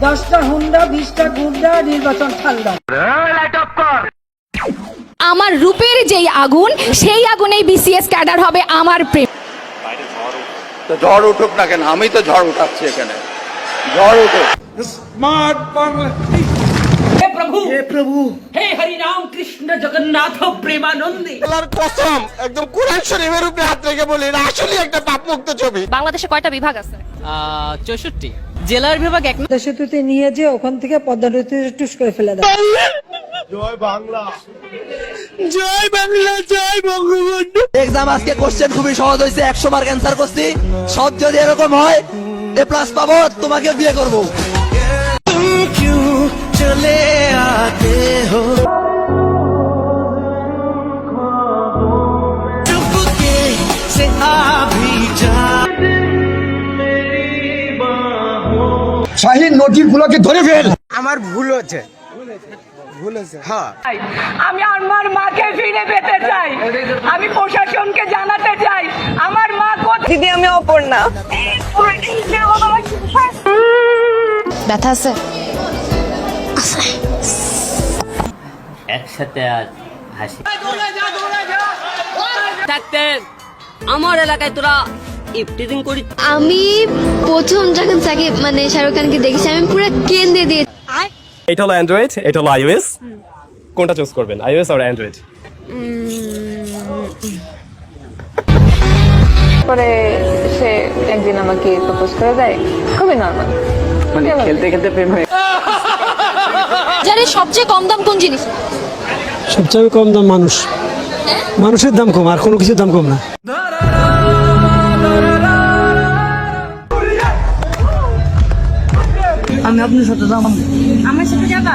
10টা হুন্ডা 20টা গুন্ডা, নির্বাচন ঠান্ডা। আমার রূপের যেই আগুন, সেই আগুনেই বিসিএস ক্যাডার হবে আমার প্রেম। তো ঝড় উঠুক না কেন, আমি তো ঝড় উঠাচ্ছি এখানে, ঝড় উঠুক। स्मार्ट बांग्ला। हे प्रभु, हे प्रभु, हे हरि राम कृष्ण जगन्नाथ प्रेमानंदी। আল্লাহর কসম একদম কোরআন শরীফের উপরে হাত রেখে বলি এটা আসলে একটা পাপমুক্ত ছবি। বাংলাদেশে কয়টা বিভাগ আছে? 64 জেলার বিভাগ এক সেতুতে নিয়ে যে ওখান থেকে পদ্মা নদীতে টুস করে ফেলে দেয়। জয় বাংলা, জয় বাংলা, জয় বঙ্গবন্ধু। এক্সাম আজকে কোশ্চেন খুবই সহজ হয়েছে, 100 মার্ক অ্যান্সার করছি। সব যদি এরকম হয় এ প্লাস পাবো, তোমাকে বিয়ে করবো। চলে আতে হো চুপকে সে আভি যা। শাহিন নদীগুলোকে ধরে ফেল। আমার ভুল হচ্ছে, হ্যাঁ। আমি আমার মাকে ফিরে পেতে চাই, আমি প্রশাসনকে জানাতে চাই আমার মা কোথায়। দিদি আমি অপর্ণা। ব্যথা আছে? একসাথে আজ হাসি থাকতে আমার এলাকায় তোরা ইফটিজিং করি। আমি প্রথম যখন তাকে মানে শাহরুখ খানকে দেখেছি আমি পুরো কেন্দ্রে দিয়ে। এটা হলো অ্যান্ড্রয়েড, এটা হলো আইওএস, কোনটা চুজ করবেন, আইওএস আর অ্যান্ড্রয়েড? পরে সে একদিন আমাকে প্রপোজ করে দেয়, খুবই নরমাল, মানে খেলতে খেলতে প্রেম হয়ে। জানি সবচেয়ে কম দাম কোন জিনিস? সবচেয়ে কম দাম মানুষ, মানুষের দাম কম, আর কোনো কিছুর দাম কম না। আমি আপনার সাথে যাব। আমার সাথে যাবা?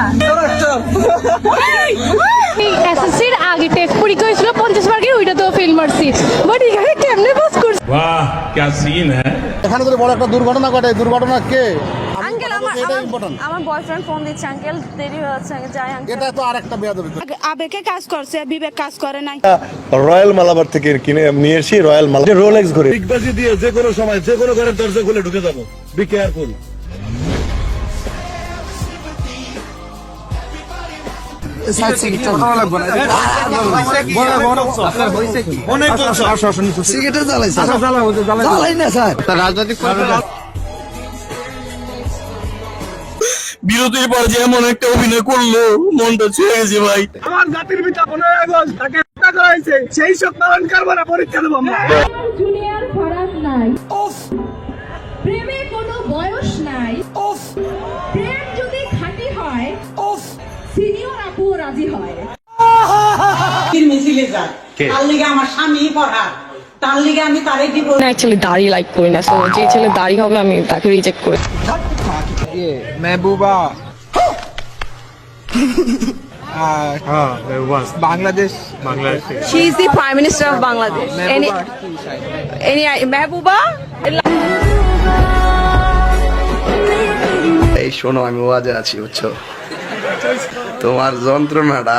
এসএসসির আগে টেস্ট পরীক্ষা হয়েছিল 50 মার্কের, ওইটা তো ফেল মারছি, বাট এখানে কেমনে পাস করছি। वाह क्या सीन है। এখানে যদি বড় একটা দুর্ঘটনা ঘটে, দুর্ঘটনা কে? আঙ্কেল আমার বয়ফ্রেন্ড ফোন দিচ্ছে, আঙ্কেল দেরি হয়ে যাচ্ছে, যাই আঙ্কেল। এটা তো আরেকটা বেয়াদবি। আবেগে কাজ করছে, বিবেক কাজ করে নাই। রয়্যাল মালাবার থেকে কিনে নিয়ে এসি, রয়্যাল মালা রোলেক্স ঘড়ি। বিগবাজি দিয়ে যে কোনো সময় যে কোনো ঘরের দরজা খুলে ঢুকে যাবো, বি কেয়ারফুল। বিরতির পর যে এমন একটা অভিনয় করলো, মনটা ছুঁয়ে গেছে ভাই। আমার জাতির পিতা 15 আগস্ট তাকে হত্যা করা হয়েছে, সেই সব পালন করবো না, পরীক্ষা দেবো আমরা। জুনিয়র ফরাজ নাই, প্রেমে কোনো বয়স নাই, প্রেম যদি খাঁটি হয় সিনিয়র আপু রাজি হয়। মিছিলে যায় তার লিগে আমার স্বামী পড়া, তার লিগে আমি তারে দিব। অ্যাকচুয়ালি দাড়ি লাইক করি না, সো যে ছেলে দাড়ি হবে আমি তাকে রিজেক্ট করি। Mehbooba, Bangladesh, She is the Prime Minister of Bangladesh. Any Mehbooba? এই শোনো, আমি ওয়াজে আছি বুঝছো, তোমার যন্ত্রণাটা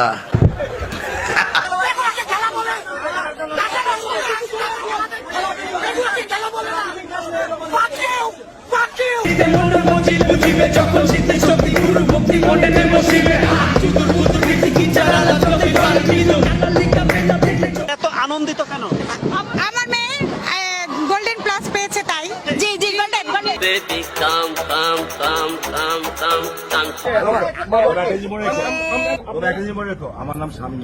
এত আনন্দিত কেন? আমার মেয়ে গোল্ডেন প্লাস পেয়েছে তাই। জি জি গোল্ডেন গোল্ডেন। কাম কাম কাম কাম কাম কাম। আমার নাম স্বামী।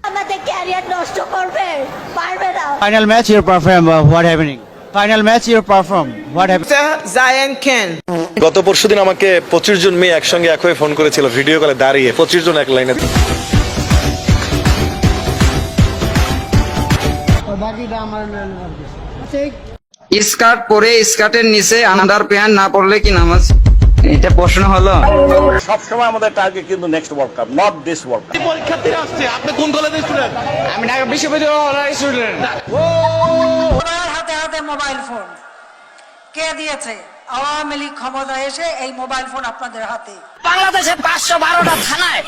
আমাদের ক্যারিয়ার নষ্ট করবে, পারবে না। Final match your perform, what happening? Final match your perform, what happening? Zayan কেন। গত পরশুদিন আমাকে 25 জন মেয়ে একসঙ্গে এক হয়ে ফোন করেছিল, ভিডিও কলে দাঁড়িয়ে 25 জন এক লাইনে। স্কার্ট পরে স্কার্টের নিচে আন্ডার প্যান্ট না পরলে কি নামাজ? এটা প্রশ্ন হলো। সবসময় আমাদের টার্গেট কিন্তু next world cup, not this world cup. পরীক্ষার্থীরা আসছে, আপনি কোন কলেজের স্টুডেন্ট? আমি ঢাকা বিশ্ববিদ্যালয়ের স্টুডেন্ট। ওনার হাতে হাতে মোবাইল ফোন কে দিয়েছে? আওয়ামী লীগ ক্ষমতা এসে এই মোবাইল ফোন আপনাদের হাতে। বাংলাদেশে 512টা থানায়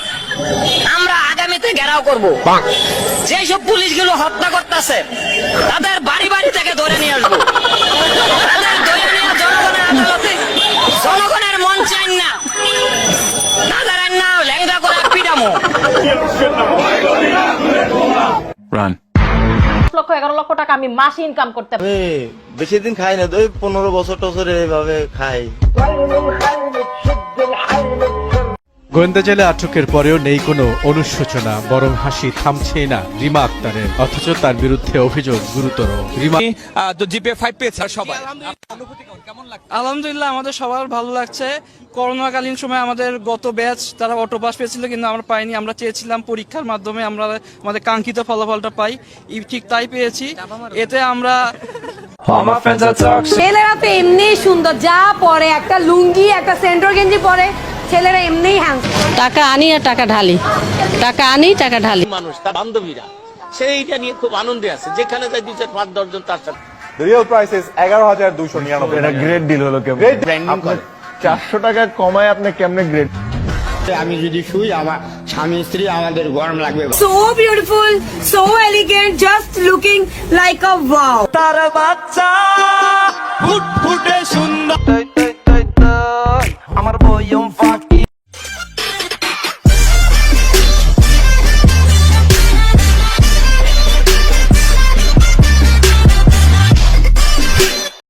আমরা আগামীতে ঘেরাও করব। যেসব পুলিশগুলো হত্যা করতেছে তাদের বাড়ি বাড়ি থেকে ধরে নিয়ে আসবো, তাদের ধরে নিয়ে জনগণের আদালতে আপনি মাসে ইনকাম করতে পারেন। বেশি দিন খাই না, 15 বছর টছরে এইভাবে খাই। গোয়েন্দা জেলে আটকের পরেও নেই কোনো অনুশোচনা, বরং হাসি থামছেই না রিমা আক্তারের, অথচ তার বিরুদ্ধে অভিযোগ গুরুতর। রিমা আলহামদুলিল্লাহ আমাদের সবার ভালো লাগছে। করোনাকালীন সময় আমাদের গত ব্যাচ তারা অটো পাস পেয়েছিল, কিন্তু আমরা পাইনি। আমরা চেয়েছিলাম পরীক্ষার মাধ্যমে আমরা আমাদের কাঙ্ক্ষিত ফলাফলটা পাই, ঠিক তাই পেয়েছি। এতে আমরা ছেলেরা তো এমনি সুন্দর, যা পরে একটা লুঙ্গি একটা সেন্টর গেঞ্জি পরে ছেলেরা এমনি হ্যান্ডসাম। টাকা আনি আর টাকা ঢালি, টাকা আনি টাকা ঢালি। মানুষ তার বান্ধবীরা সেইটা নিয়ে খুব আনন্দে আছে, যেখানে যায় 2 4 5 10 জন তার সাথে। The real price is 11,299 এটা গ্রেট ডিল হলো কেমন? আপনি 400 টাকা কমায় আপনি কেমনে গ্রেট? আমি যদি শুই আমার স্বামী স্ত্রী আমাদের গরম লাগবে। So beautiful, so elegant, just looking like a wow. তার বাচ্চা ফুটফুটে সুন্দর।